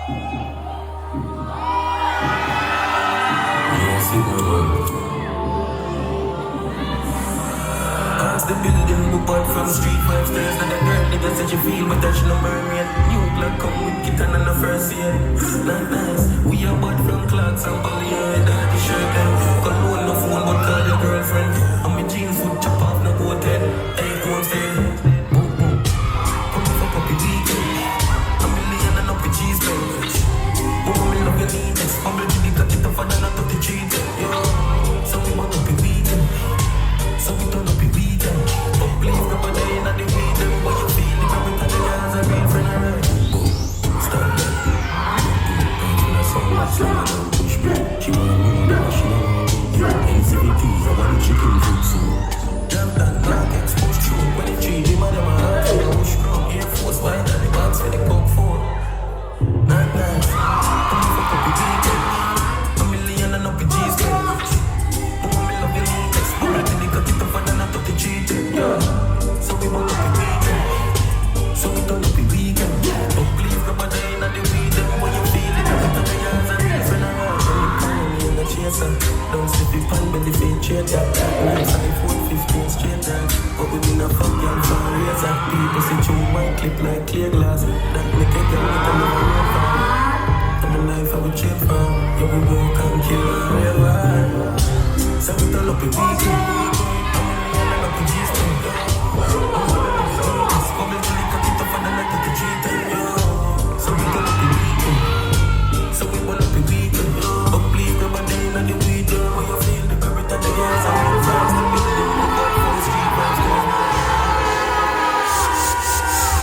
Ask the building, move out from street 5 stairs. And the girl nigga said she feel, but that she no mermaid. New black come with kitten on the first year. Not nice, we are bought from clocks and Bollier. Daddy shirt them, cologne no phone but call your girlfriend. And my jeans would chop off no boat head. Hey, go upstairs, boom boom. Come for puppy weekend. A million and up the cheese bench. Boom, me love your needs. Bubble to the cut it off and then I touch the cheese. So we want up the weekend. So we turn up the weekend. But please grab a day in the weekend. What you feel if every time the guys are real friend alright. Boom, stop that. Boom, I saw my son and I'll push me. She wanna move down, she don't wanna move. NCVT, I want chicken food soon. Jam that knock, exposed through. When it treat him and them a heart, so I wish from Air Force White and the box for the Coke 4. Not nice. Come fuck up the weekend. A million and up the G's bench. Boom, me love your needs. Bubble till they cut it off and then I touch the cheating. So we want up the weekend. So we turn up the weekend. But please grab a day in the weekend. When you feel it, every time the guys are real friend around. So we call me in the chaser. Don't slip the pan, but the fake chaser. Nice and the 415 straight down. But we been a fuck young fan razor. People say chew one clip like clear glass. That make a girl with a little real fan. I'm a knife I would chip from. Yeah, we won't come kill a real one. So we turn up the weekend. I'm a million and up the G's.